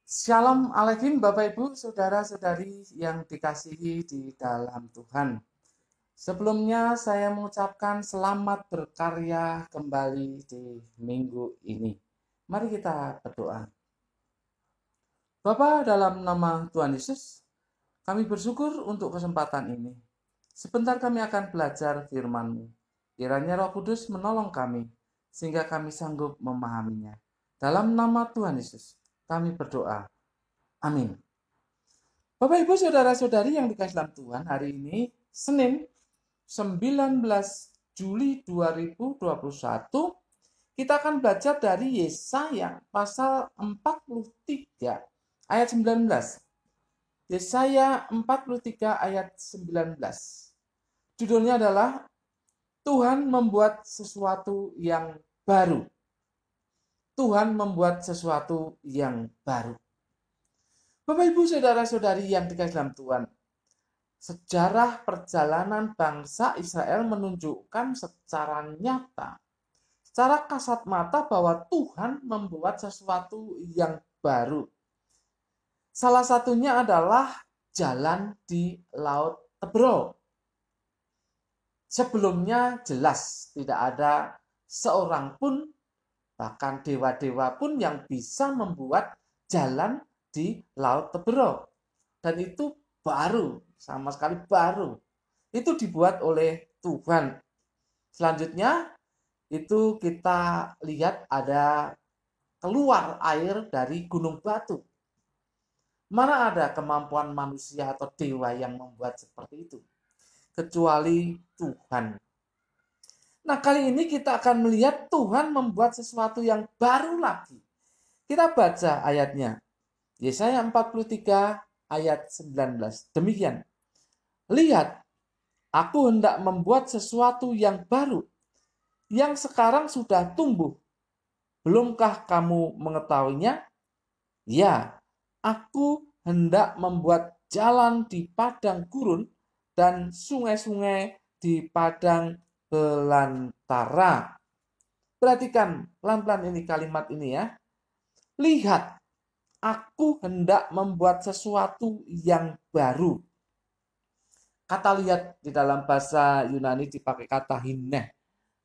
Shalom Alaikum Bapak Ibu, Saudara-saudari yang dikasihi di dalam Tuhan. Sebelumnya saya mengucapkan selamat berkarya kembali di minggu ini. Mari kita berdoa. Bapa, dalam nama Tuhan Yesus, kami bersyukur untuk kesempatan ini. Sebentar kami akan belajar firman-Mu. Kiranya Roh Kudus menolong kami, sehingga kami sanggup memahaminya. Dalam nama Tuhan Yesus, kami berdoa. Amin. Bapak Ibu Saudara-saudari yang dikasihi dalam Tuhan, hari ini Senin 19 Juli 2021 kita akan belajar dari Yesaya pasal 43 ayat 19. Yesaya 43 ayat 19. Judulnya adalah Tuhan membuat sesuatu yang baru. Tuhan membuat sesuatu yang baru. Bapak Ibu Saudara-saudari yang dikasihi dalam Tuhan, sejarah perjalanan bangsa Israel menunjukkan secara nyata, secara kasat mata bahwa Tuhan membuat sesuatu yang baru. Salah satunya adalah jalan di Laut Tebrol. Sebelumnya jelas tidak ada seorang pun, bahkan dewa-dewa pun yang bisa membuat jalan di Laut Tebrol. Dan itu baru, sama sekali baru. Itu dibuat oleh Tuhan. Selanjutnya itu kita lihat ada keluar air dari gunung batu. Mana ada kemampuan manusia atau dewa yang membuat seperti itu? Kecuali Tuhan. Nah, kali ini kita akan melihat Tuhan membuat sesuatu yang baru lagi. Kita baca ayatnya. Yesaya 43 ayat 19. Demikian. Lihat, aku hendak membuat sesuatu yang baru, yang sekarang sudah tumbuh. Belumkah kamu mengetahuinya? Ya, aku hendak membuat jalan di padang gurun dan sungai-sungai di padang belantara. Perhatikan pelan-pelan ini kalimat ini ya. Lihat, aku hendak membuat sesuatu yang baru. Kata lihat di dalam bahasa Yunani dipakai kata hineh.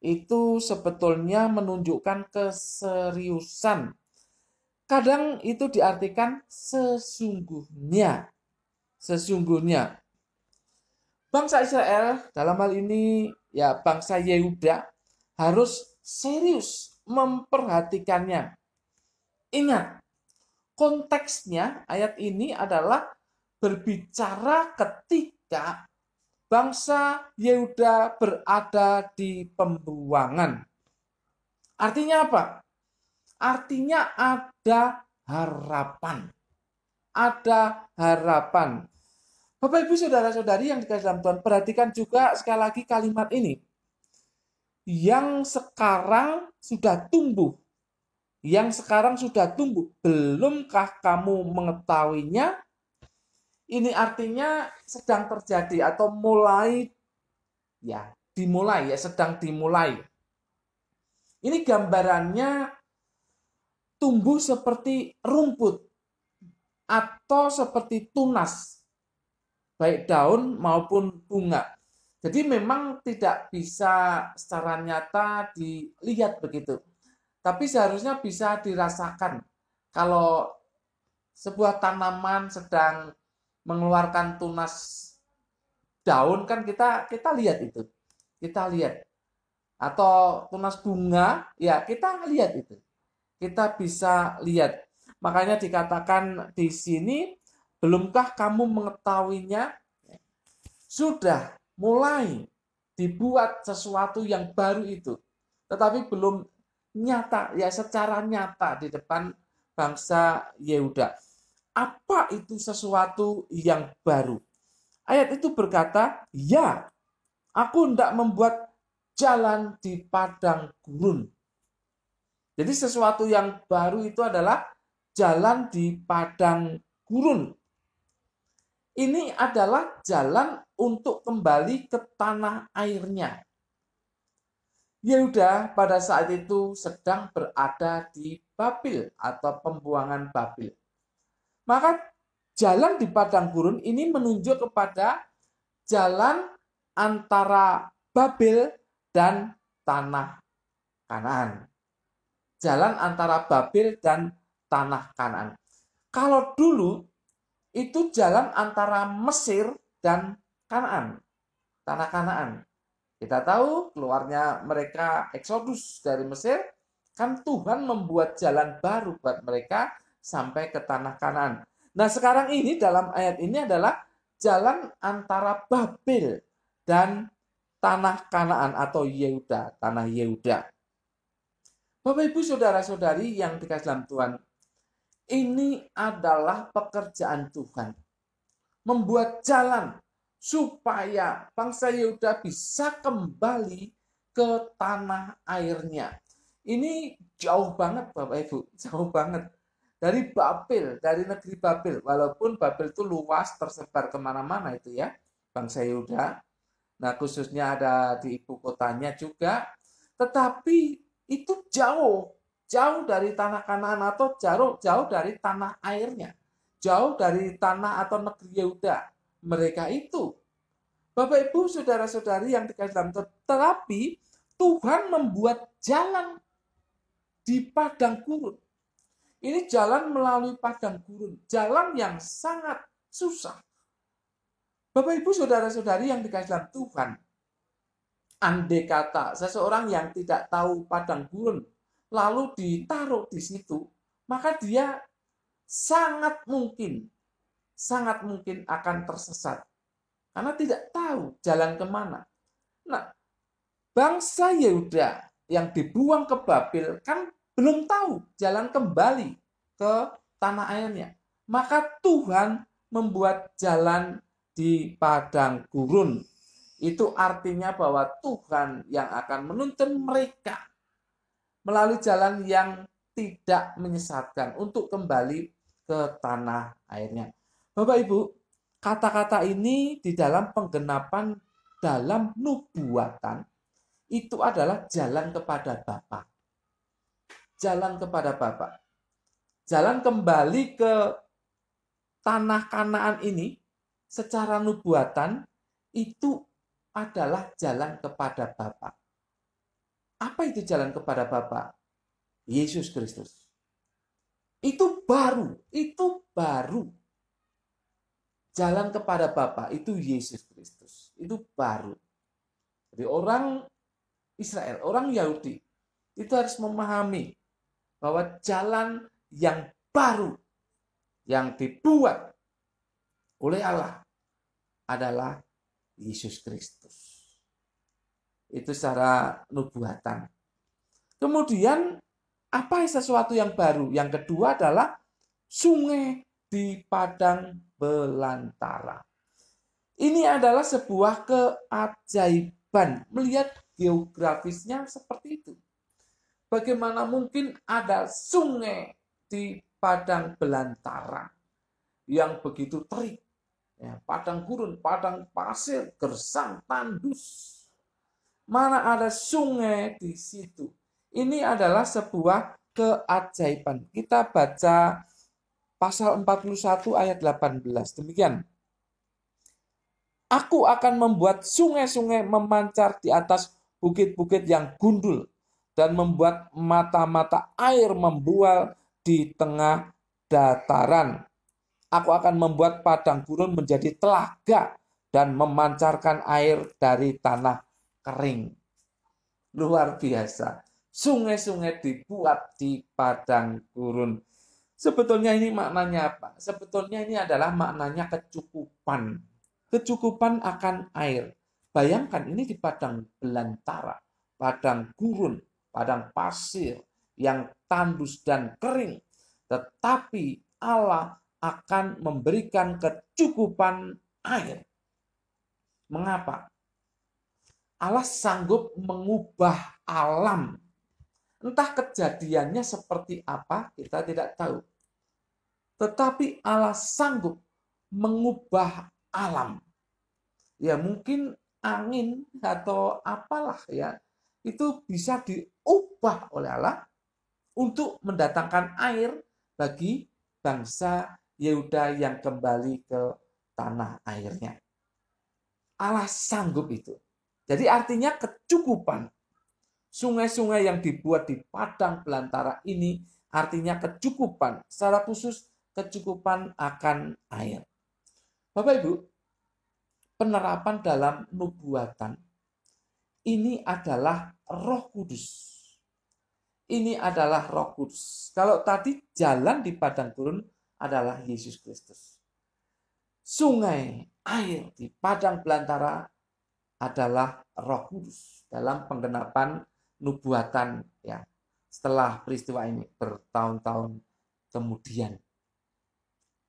Itu sebetulnya menunjukkan keseriusan. Kadang itu diartikan sesungguhnya. Sesungguhnya. Bangsa Israel dalam hal ini ya bangsa Yehuda harus serius memperhatikannya. Ingat, konteksnya ayat ini adalah berbicara ketika bangsa Yehuda berada di pembuangan. Artinya apa? Artinya ada harapan. Ada harapan. Bapak Ibu Saudara-saudari yang dikasihi dalam Tuhan, perhatikan juga sekali lagi kalimat ini. Yang sekarang sudah tumbuh. Yang sekarang sudah tumbuh. Belumkah kamu mengetahuinya? Ini artinya sedang terjadi atau mulai ya, dimulai ya, sedang dimulai. Ini gambarannya tumbuh seperti rumput atau seperti tunas, baik daun maupun bunga. Jadi memang tidak bisa secara nyata dilihat begitu. Tapi seharusnya bisa dirasakan kalau sebuah tanaman sedang mengeluarkan tunas daun kan kita lihat itu. Kita lihat. Atau tunas bunga, ya kita lihat itu. Kita bisa lihat. Makanya dikatakan di sini, belumkah kamu mengetahuinya? Sudah mulai dibuat sesuatu yang baru itu. Tetapi belum nyata, ya secara nyata di depan bangsa Yehuda. Apa itu sesuatu yang baru? Ayat itu berkata, ya, aku hendak membuat jalan di padang gurun. Jadi sesuatu yang baru itu adalah jalan di padang gurun. Ini adalah jalan untuk kembali ke tanah airnya. Yehuda pada saat itu sedang berada di Babil atau pembuangan Babil. Maka jalan di padang gurun ini menunjuk kepada jalan antara Babel dan tanah Kanaan. Jalan antara Babel dan tanah Kanaan. Kalau dulu itu jalan antara Mesir dan Kanaan, tanah Kanaan. Kita tahu keluarnya mereka Eksodus dari Mesir, kan Tuhan membuat jalan baru buat mereka sampai ke tanah Kanaan. Nah, sekarang ini dalam ayat ini adalah jalan antara Babel dan tanah Kanaan atau Yehuda, tanah Yehuda. Bapak Ibu saudara-saudari yang dikasihi dalam Tuhan, ini adalah pekerjaan Tuhan. Membuat jalan supaya bangsa Yehuda bisa kembali ke tanah airnya. Ini jauh banget Bapak Ibu, jauh banget. Dari Babel, dari negeri Babel. Walaupun Babel itu luas, tersebar kemana-mana itu ya, bangsa Yehuda. Nah khususnya ada di ibu kotanya juga. Tetapi itu jauh, jauh dari tanah Kanaan atau jauh dari tanah airnya. Jauh dari tanah atau negeri Yehuda. Mereka itu. Bapak Ibu saudara-saudari yang dikasih dalam Tuhan. Tetapi Tuhan membuat jalan di padang gurun. Ini jalan melalui padang gurun. Jalan yang sangat susah. Bapak Ibu saudara-saudari yang dikasih dalam Tuhan. Andai kata seseorang yang tidak tahu padang gurun lalu ditaruh di situ, maka dia sangat mungkin akan tersesat karena tidak tahu jalan kemana. Nah, bangsa Yehuda yang dibuang ke Babel kan belum tahu jalan kembali ke tanah airnya. Maka Tuhan membuat jalan di padang gurun. Itu artinya bahwa Tuhan yang akan menuntun mereka melalui jalan yang tidak menyesatkan untuk kembali ke tanah airnya. Bapak Ibu, kata-kata ini di dalam penggenapan dalam nubuatan itu adalah jalan kepada Bapa. Jalan kepada Bapa. Jalan kembali ke tanah Kanaan ini secara nubuatan itu adalah jalan kepada Bapa. Apa itu jalan kepada Bapa? Yesus Kristus. Itu baru. Jalan kepada Bapa itu Yesus Kristus. Itu baru. Jadi orang Israel, orang Yahudi, itu harus memahami bahwa jalan yang baru yang dibuat oleh Allah adalah Yesus Kristus. Itu secara nubuatan. Kemudian apa sesuatu yang baru? Yang kedua adalah sungai di padang belantara. Ini adalah sebuah keajaiban. Melihat geografisnya seperti itu. Bagaimana mungkin ada sungai di padang belantara yang begitu terik. Ya, padang gurun, padang pasir, gersang, tandus. Mana ada sungai di situ. Ini adalah sebuah keajaiban. Kita baca pasal 41 ayat 18. Demikian. Aku akan membuat sungai-sungai memancar di atas bukit-bukit yang gundul dan membuat mata-mata air membual di tengah dataran. Aku akan membuat padang gurun menjadi telaga dan memancarkan air dari tanah kering. Luar biasa. Sungai-sungai dibuat di padang gurun. Sebetulnya ini maknanya apa? Sebetulnya ini adalah maknanya kecukupan. Kecukupan akan air. Bayangkan ini di padang belantara, padang gurun, padang pasir yang tandus dan kering. Tetapi Allah akan memberikan kecukupan air. Mengapa? Allah sanggup mengubah alam. Entah kejadiannya seperti apa, kita tidak tahu. Tetapi Allah sanggup mengubah alam. Ya mungkin angin atau apalah ya, itu bisa diubah oleh Allah untuk mendatangkan air bagi bangsa Yehuda yang kembali ke tanah airnya. Allah sanggup itu. Jadi artinya kecukupan. Sungai-sungai yang dibuat di padang belantara ini artinya kecukupan. Secara khusus kecukupan akan air. Bapak Ibu, penerapan dalam nubuatan ini adalah Roh Kudus. Ini adalah Roh Kudus. Kalau tadi jalan di padang gurun adalah Yesus Kristus. Sungai air di padang belantara adalah Roh Kudus dalam penggenapan nubuatan ya setelah peristiwa ini bertahun-tahun kemudian.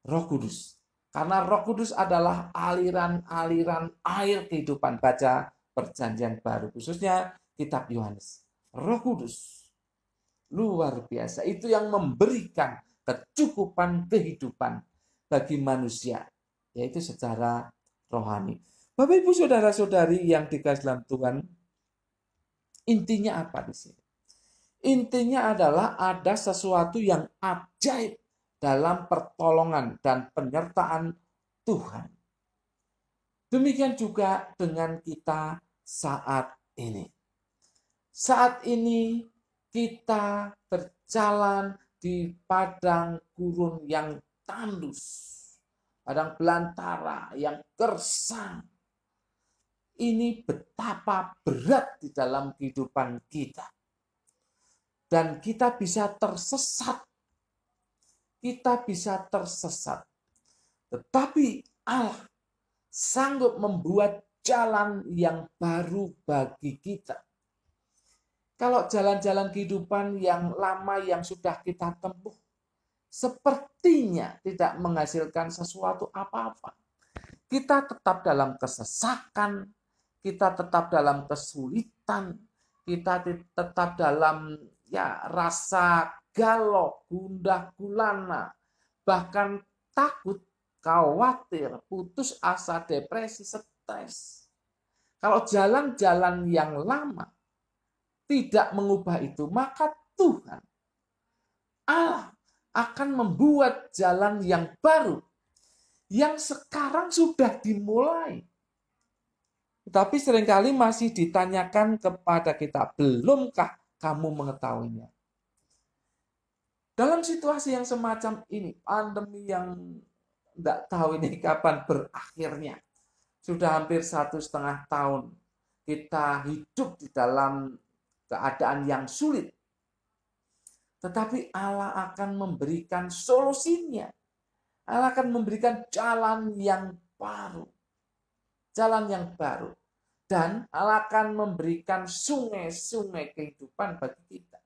Roh Kudus. Karena Roh Kudus adalah aliran-aliran air kehidupan. Baca Perjanjian Baru, khususnya kitab Yohanes. Roh Kudus luar biasa. Itu yang memberikan kecukupan kehidupan bagi manusia, yaitu secara rohani. Bapak Ibu saudara-saudari yang dikasihi dalam Tuhan, intinya apa di sini? Intinya adalah ada sesuatu yang ajaib dalam pertolongan dan penyertaan Tuhan. Demikian juga dengan kita saat ini. Saat ini kita berjalan di padang gurun yang tandus, padang belantara yang gersang. Ini betapa berat di dalam kehidupan kita. Dan kita bisa tersesat. Kita bisa tersesat. Tetapi Allah sanggup membuat jalan yang baru bagi kita. Kalau jalan-jalan kehidupan yang lama yang sudah kita tempuh, sepertinya tidak menghasilkan sesuatu apa-apa. Kita tetap dalam kesesakan, kita tetap dalam kesulitan, kita tetap dalam rasa galau, gundah gulana, bahkan takut, khawatir, putus asa, depresi, stres. Kalau jalan-jalan yang lama tidak mengubah itu, maka Tuhan Allah akan membuat jalan yang baru yang sekarang sudah dimulai. Tetapi seringkali masih ditanyakan kepada kita, belumkah kamu mengetahuinya? Dalam situasi yang semacam ini, pandemi yang tidak tahu ini kapan berakhirnya, sudah hampir 1,5 tahun kita hidup di dalam keadaan yang sulit. Tetapi Allah akan memberikan solusinya. Allah akan memberikan jalan yang baru. Jalan yang baru. Dan Allah akan memberikan sungai-sungai kehidupan bagi kita.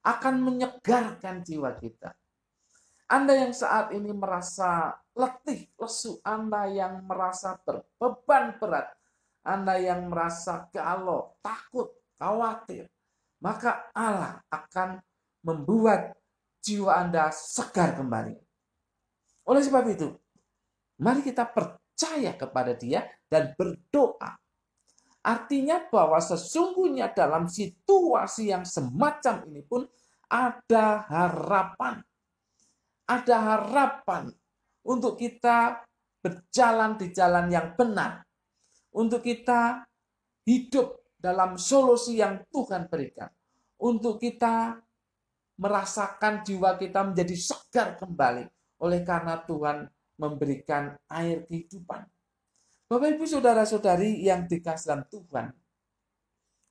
Akan menyegarkan jiwa kita. Anda yang saat ini merasa letih, lesu, Anda yang merasa berbeban berat, Anda yang merasa galau, takut, khawatir, maka Allah akan membuat jiwa Anda segar kembali. Oleh sebab itu, mari kita percaya kepada Dia dan berdoa. Artinya bahwa sesungguhnya dalam situasi yang semacam ini pun ada harapan. Ada harapan untuk kita berjalan di jalan yang benar. Untuk kita hidup dalam solusi yang Tuhan berikan. Untuk kita merasakan jiwa kita menjadi segar kembali. Oleh karena Tuhan memberikan air kehidupan. Bapak Ibu saudara-saudari yang dikasihi dalam Tuhan.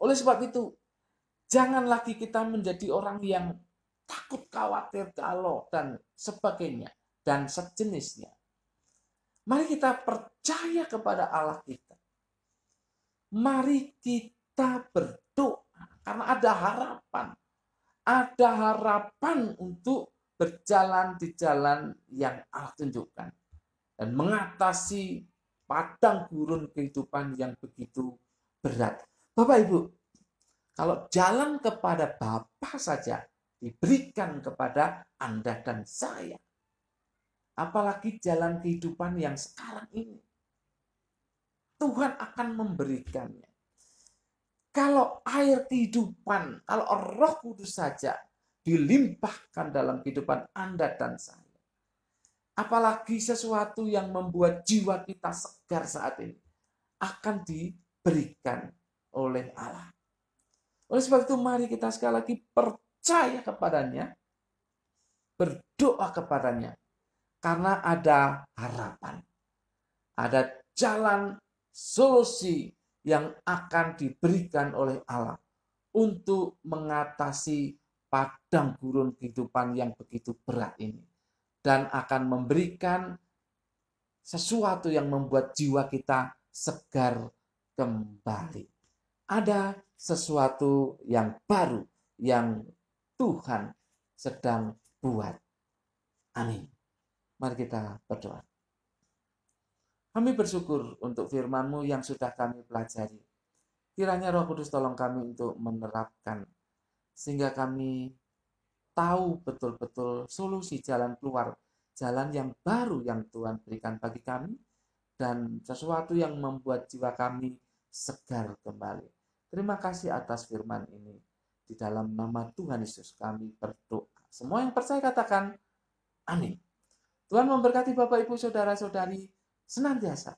Oleh sebab itu, jangan lagi kita menjadi orang yang takut, khawatir, galau, dan sebagainya. Dan sejenisnya. Mari kita percaya kepada Allah kita. Mari kita berdoa. Karena ada harapan. Ada harapan untuk berjalan di jalan yang Allah tunjukkan. Dan mengatasi padang gurun kehidupan yang begitu berat. Bapak Ibu, kalau jalan kepada Bapa saja diberikan kepada Anda dan saya. Apalagi jalan kehidupan yang sekarang ini. Tuhan akan memberikannya. Kalau air kehidupan, kalau Roh Kudus saja dilimpahkan dalam kehidupan Anda dan saya. apalagi sesuatu yang membuat jiwa kita segar saat ini, akan diberikan oleh Allah. Oleh sebab itu mari kita sekali lagi percaya kepadanya, berdoa kepadanya, karena ada harapan, ada jalan solusi yang akan diberikan oleh Allah untuk mengatasi padang gurun kehidupan yang begitu berat ini, dan akan memberikan sesuatu yang membuat jiwa kita segar kembali. Ada sesuatu yang baru yang Tuhan sedang buat. Amin. Mari kita berdoa. Kami bersyukur untuk firman-Mu yang sudah kami pelajari. Kiranya Roh Kudus tolong kami untuk menerapkan, sehingga kami tahu betul-betul solusi jalan keluar, jalan yang baru yang Tuhan berikan bagi kami, dan sesuatu yang membuat jiwa kami segar kembali. Terima kasih atas firman ini. Di dalam nama Tuhan Yesus kami berdoa. Semua yang percaya katakan amin. Tuhan memberkati Bapak Ibu Saudara-saudari senantiasa